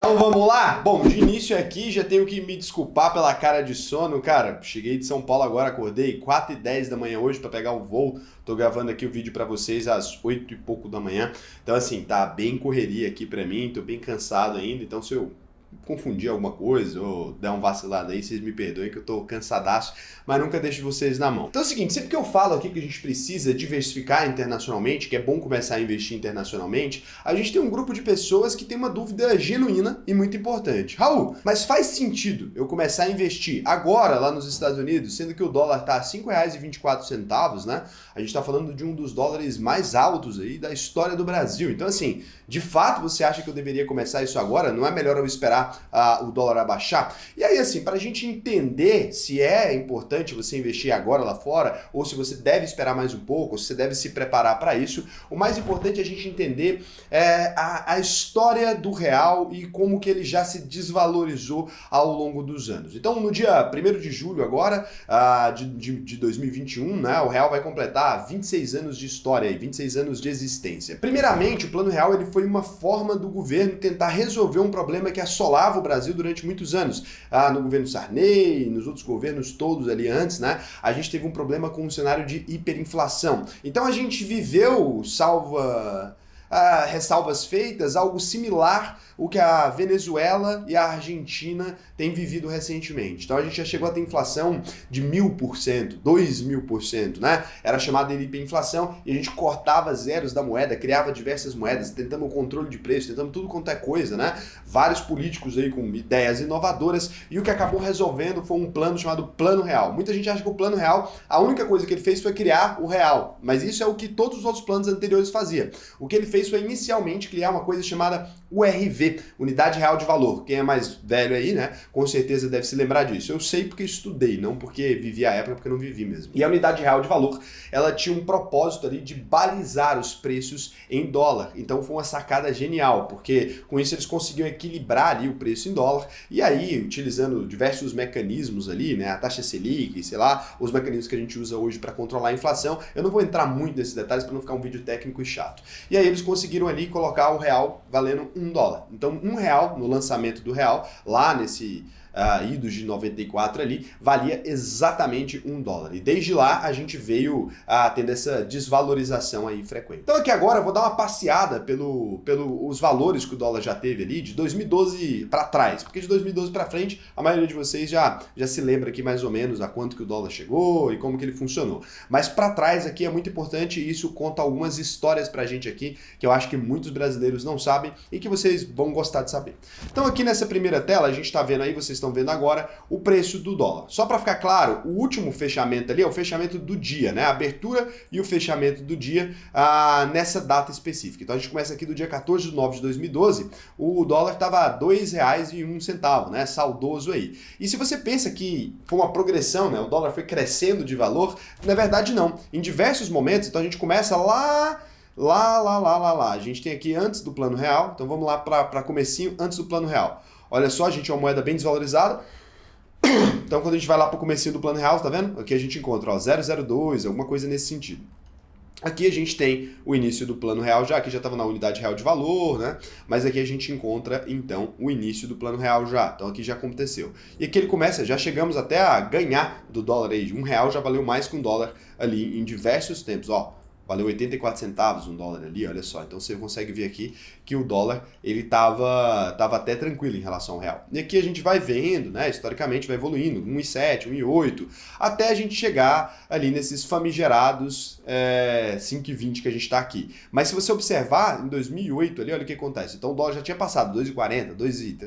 Então vamos lá? Bom, de início aqui já tenho que me desculpar pela cara de sono, cara. Cheguei de São Paulo agora, acordei 4h10 da manhã hoje para pegar o voo. Tô gravando aqui o vídeo para vocês às 8 e pouco da manhã. Então assim, tá bem correria aqui para mim, tô bem cansado ainda. Então se eu confundir alguma coisa ou dar um vacilado aí, vocês me perdoem que eu tô cansadaço, mas nunca deixo vocês na mão. Então é o seguinte, sempre que eu falo aqui que a gente precisa diversificar internacionalmente, que é bom começar a investir internacionalmente, a gente tem um grupo de pessoas que tem uma dúvida genuína e muito importante. Raul, mas faz sentido eu começar a investir agora lá nos Estados Unidos, sendo que o dólar tá a R$ 5,24, né? A gente tá falando de um dos dólares mais altos aí da história do Brasil. Então assim, de fato você acha que eu deveria começar isso agora? Não é melhor eu esperar o dólar abaixar? E aí assim, para a gente entender se é importante você investir agora lá fora, ou se você deve esperar mais um pouco, ou se você deve se preparar para isso, o mais importante é a gente entender a história do real e como que ele já se desvalorizou ao longo dos anos. Então no dia 1º de julho agora, de 2021, né, o real vai completar 26 anos de história, 26 anos de existência. Primeiramente, o Plano Real ele foi uma forma do governo tentar resolver um problema que assolava o Brasil durante muitos anos. No governo Sarney, nos outros governos todos ali antes, né, a gente teve um problema com um cenário de hiperinflação. Então a gente viveu, ressalvas feitas, algo similar o que a Venezuela e a Argentina têm vivido recentemente. Então a gente já chegou a ter inflação de 1000%, 2000%, né? Era chamada de hiperinflação e a gente cortava zeros da moeda, criava diversas moedas, tentando o controle de preço, tentando tudo quanto é coisa, né? Vários políticos aí com ideias inovadoras e o que acabou resolvendo foi um plano chamado Plano Real. Muita gente acha que o Plano Real, a única coisa que ele fez foi criar o real, mas isso é o que todos os outros planos anteriores faziam. O que ele fez foi inicialmente criar uma coisa chamada URV, Unidade Real de Valor. Quem é mais velho aí, né, com certeza deve se lembrar disso. Eu sei porque estudei, não porque vivi a época, porque eu não vivi mesmo. E a Unidade Real de Valor, ela tinha um propósito ali de balizar os preços em dólar. Então foi uma sacada genial, porque com isso eles conseguiam equilibrar ali o preço em dólar, e aí, utilizando diversos mecanismos ali, né, a taxa Selic, sei lá, os mecanismos que a gente usa hoje para controlar a inflação, eu não vou entrar muito nesses detalhes para não ficar um vídeo técnico e chato. E aí eles conseguiram ali colocar o real valendo $1. Então, R$1 no lançamento do real, lá nesse idos de 94 ali, valia exatamente $1. E desde lá a gente veio tendo essa desvalorização aí frequente. Então aqui agora eu vou dar uma passeada pelos valores que o dólar já teve ali de 2012 para trás, porque de 2012 para frente a maioria de vocês já se lembra aqui mais ou menos a quanto que o dólar chegou e como que ele funcionou. Mas para trás aqui é muito importante e isso conta algumas histórias pra gente aqui que eu acho que muitos brasileiros não sabem e que vocês vão gostar de saber. Então aqui nessa primeira tela a gente está vendo aí, vocês estão vendo agora o preço do dólar. Só para ficar claro, o último fechamento ali é o fechamento do dia, né? A abertura e o fechamento do dia nessa data específica. Então a gente começa aqui do dia 14 de nove de 2012, o dólar estava a R$ 2,01, né? Saudoso aí. E se você pensa que foi uma progressão, né? O dólar foi crescendo de valor, na verdade não. Em diversos momentos, então a gente começa lá. A gente tem aqui antes do Plano Real, então vamos lá para comecinho antes do Plano Real. Olha só, a gente é uma moeda bem desvalorizada. Então quando a gente vai lá para o comecinho do Plano Real, tá vendo? Aqui a gente encontra 0,02, alguma coisa nesse sentido. Aqui a gente tem o início do Plano Real já, aqui já estava na Unidade Real de Valor, né? Mas aqui a gente encontra, então, o início do Plano Real já. Então aqui já aconteceu. E aqui ele começa, já chegamos até a ganhar do dólar aí. R$1 já valeu mais que um dólar ali em diversos tempos, ó. Valeu 84 centavos um dólar ali, olha só. Então você consegue ver aqui que o dólar ele tava até tranquilo em relação ao real. E aqui a gente vai vendo, né, historicamente vai evoluindo, 1,7, 1,8, até a gente chegar ali nesses famigerados 5,20 que a gente está aqui. Mas se você observar, em 2008 ali, olha o que acontece. Então o dólar já tinha passado 2,40,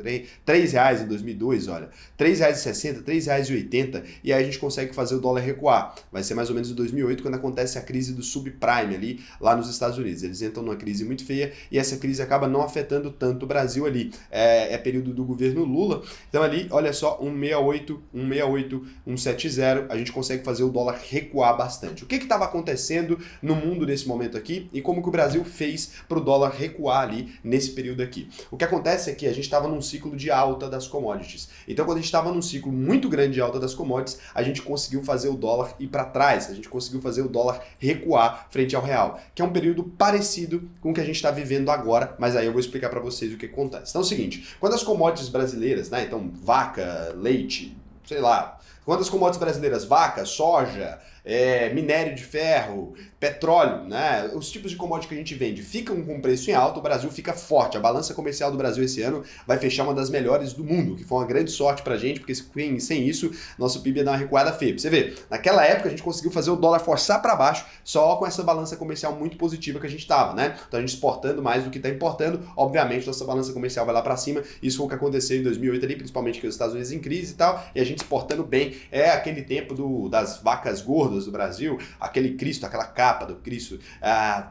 R$3 em 2002, olha, R$3,60, R$3,80, e aí a gente consegue fazer o dólar recuar. Vai ser mais ou menos em 2008 quando acontece a crise do subprime ali, lá nos Estados Unidos. Eles entram numa crise muito feia e essa crise acaba não afetando tanto o Brasil ali. É período do governo Lula. Então ali, olha só, 1,68, 1,68, 1,70, a gente consegue fazer o dólar recuar bastante. O que estava acontecendo no mundo nesse momento aqui e como que o Brasil fez para o dólar recuar ali nesse período aqui? O que acontece é que a gente estava num ciclo de alta das commodities. Então quando a gente estava num ciclo muito grande de alta das commodities, a gente conseguiu fazer o dólar ir para trás, a gente conseguiu fazer o dólar recuar frente ao real, que é um período parecido com o que a gente está vivendo agora, mas aí eu vou explicar para vocês o que acontece. Então é o seguinte, quando as commodities brasileiras, né, então vaca, leite, sei lá, quando as commodities brasileiras, vaca, soja, minério de ferro, petróleo, né? Os tipos de commodity que a gente vende ficam com preço em alta, o Brasil fica forte. A balança comercial do Brasil esse ano vai fechar uma das melhores do mundo, que foi uma grande sorte pra gente, porque sem isso, nosso PIB ia dar uma recuada feia. Pra você ver, naquela época a gente conseguiu fazer o dólar forçar para baixo só com essa balança comercial muito positiva que a gente tava, né? Então a gente exportando mais do que tá importando, obviamente nossa balança comercial vai lá para cima. Isso foi o que aconteceu em 2008 ali, principalmente que os Estados Unidos em crise e tal, e a gente exportando bem. É aquele tempo das vacas gordas do Brasil, aquele Cristo, aquela capa do Cristo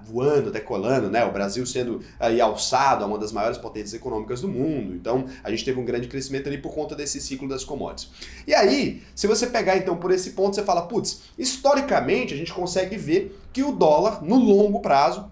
voando, decolando, né? O Brasil sendo aí alçado a uma das maiores potências econômicas do mundo. Então, a gente teve um grande crescimento ali por conta desse ciclo das commodities. E aí, se você pegar então por esse ponto, você fala, putz, historicamente a gente consegue ver que o dólar, no longo prazo,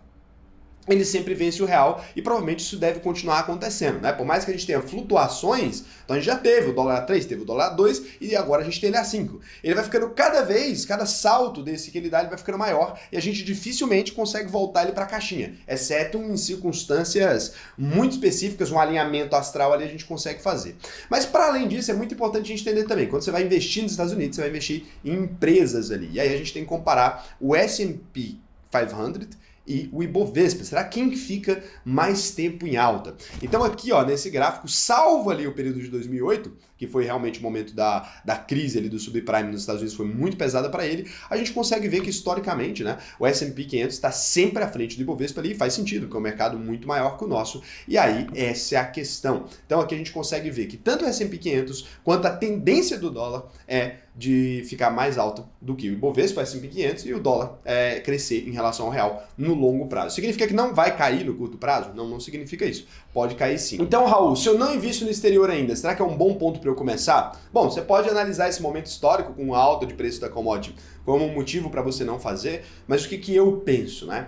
ele sempre vence o real e provavelmente isso deve continuar acontecendo, né? Por mais que a gente tenha flutuações, então a gente já teve o dólar a 3, teve o dólar a 2 e agora a gente tem ele a 5. Ele vai ficando cada salto desse que ele dá, ele vai ficando maior e a gente dificilmente consegue voltar ele para a caixinha, exceto em circunstâncias muito específicas, um alinhamento astral ali a gente consegue fazer. Mas para além disso, é muito importante a gente entender também, quando você vai investir nos Estados Unidos, você vai investir em empresas ali. E aí a gente tem que comparar o S&P 500 e o Ibovespa. Será quem fica mais tempo em alta? Então aqui, ó, nesse gráfico, salvo ali o período de 2008, que foi realmente o momento da crise ali do subprime nos Estados Unidos, foi muito pesada para ele, a gente consegue ver que historicamente, né, o S&P 500 está sempre à frente do Ibovespa ali, e faz sentido, porque é um mercado muito maior que o nosso, e aí essa é a questão. Então aqui a gente consegue ver que tanto o S&P 500 quanto a tendência do dólar é de ficar mais alto do que o Ibovespa, o S&P 500, e o dólar crescer em relação ao real no longo prazo. Significa que não vai cair no curto prazo? Não, não significa isso. Pode cair sim. Então, Raul, se eu não invisto no exterior ainda, será que é um bom ponto para eu começar? Bom, você pode analisar esse momento histórico com a alta de preço da commodity como um motivo para você não fazer, mas o que eu penso, né?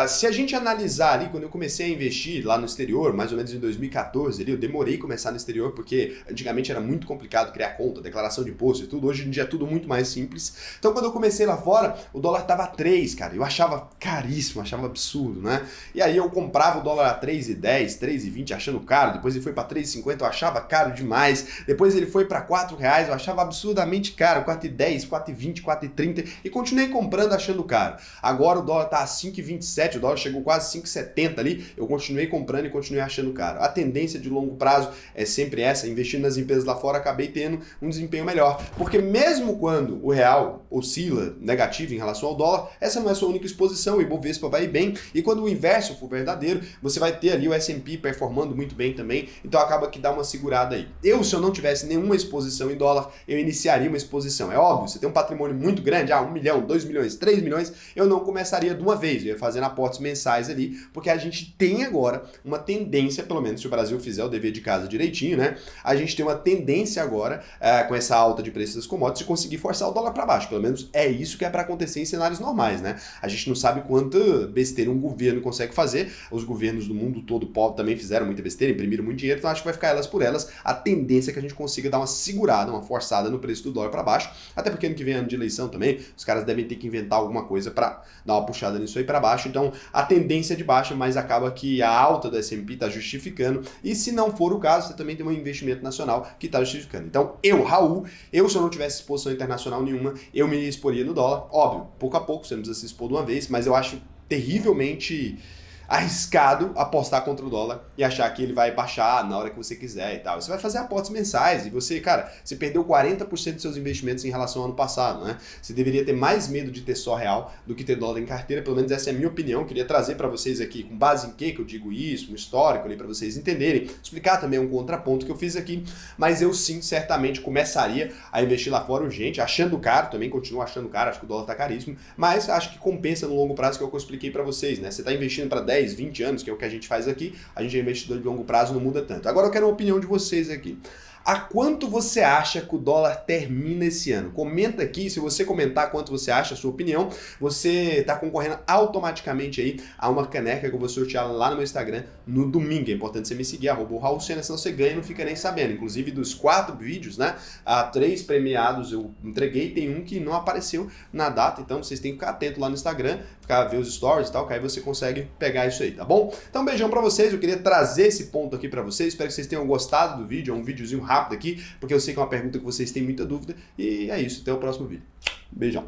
Se a gente analisar ali, quando eu comecei a investir lá no exterior, mais ou menos em 2014, ali, eu demorei a começar no exterior porque antigamente era muito complicado criar conta, declaração de imposto e tudo, hoje em dia é tudo muito mais simples. Então quando eu comecei lá fora, o dólar tava a 3, cara, eu achava caríssimo, achava absurdo, né? E aí eu comprava o dólar a 3,10, 3,20 achando caro, depois ele foi para 3,50, eu achava caro demais, depois ele foi para R$4, eu achava absurdamente caro, 4,10, 4,20, 4,30 e continuei comprando achando caro. Agora o dólar tá a 5,27, o dólar chegou quase 5,70 ali, eu continuei comprando e continuei achando caro. A tendência de longo prazo é sempre essa, investindo nas empresas lá fora, acabei tendo um desempenho melhor, porque mesmo quando o real oscila negativo em relação ao dólar, essa não é a sua única exposição, o Ibovespa vai bem, e quando o inverso for verdadeiro, você vai ter ali o S&P performando muito bem também, então acaba que dá uma segurada aí. Se eu não tivesse nenhuma exposição em dólar, eu iniciaria uma exposição. É óbvio, você tem um patrimônio muito grande, 1 milhão, 2 milhões, 3 milhões, eu não começaria de uma vez, eu ia fazendo aportes mensais ali, porque a gente tem agora uma tendência, pelo menos se o Brasil fizer o dever de casa direitinho, né? A gente tem uma tendência agora, com essa alta de preços das commodities, de conseguir forçar o dólar para baixo. Pelo menos é isso que é para acontecer em cenários normais, né? A gente não sabe quanta besteira um governo consegue fazer, os governos do mundo todo pobre também fizeram muita besteira, imprimiram muito dinheiro, então acho que vai ficar elas por elas. A tendência é que a gente consiga dar uma segurada, uma forçada no preço do dólar para baixo, até porque ano que vem é ano de eleição também, os caras devem ter que inventar alguma coisa para dar uma puxada nisso aí para baixo, então a tendência é de baixa, mas acaba que a alta do S&P está justificando, e se não for o caso, você também tem um investimento nacional que está justificando. Então Raul, se eu não tivesse exposição internacional nenhuma, eu me exporia no dólar, óbvio, pouco a pouco, você não precisa se expor de uma vez, mas eu acho terrivelmente arriscado apostar contra o dólar e achar que ele vai baixar na hora que você quiser e tal. Você vai fazer aportes mensais e você, cara, você perdeu 40% dos seus investimentos em relação ao ano passado, né? Você deveria ter mais medo de ter só real do que ter dólar em carteira, pelo menos essa é a minha opinião. Eu queria trazer para vocês aqui, com base em que eu digo isso, um histórico ali para vocês entenderem, explicar também um contraponto que eu fiz aqui, mas eu sim, certamente começaria a investir lá fora urgente, achando caro, também continuo achando caro, acho que o dólar tá caríssimo, mas acho que compensa no longo prazo, que é o que eu expliquei para vocês, né? Você tá investindo para 10, 20 anos, que é o que a gente faz aqui, a gente é investidor de longo prazo, não muda tanto. Agora eu quero uma opinião de vocês aqui. A quanto você acha que o dólar termina esse ano? Comenta aqui, se você comentar quanto você acha, a sua opinião, você está concorrendo automaticamente aí a uma caneca que eu vou sortear lá no meu Instagram no domingo. É importante você me seguir, @RaulSena, senão você ganha e não fica nem sabendo. Inclusive, dos 4 vídeos, né, 3 premiados eu entreguei, tem um que não apareceu na data, então vocês têm que ficar atento lá no Instagram, ver os stories e tal, que aí você consegue pegar isso aí, tá bom? Então, beijão pra vocês, eu queria trazer esse ponto aqui pra vocês, espero que vocês tenham gostado do vídeo, é um videozinho rápido aqui, porque eu sei que é uma pergunta que vocês têm muita dúvida, e é isso, até o próximo vídeo. Beijão.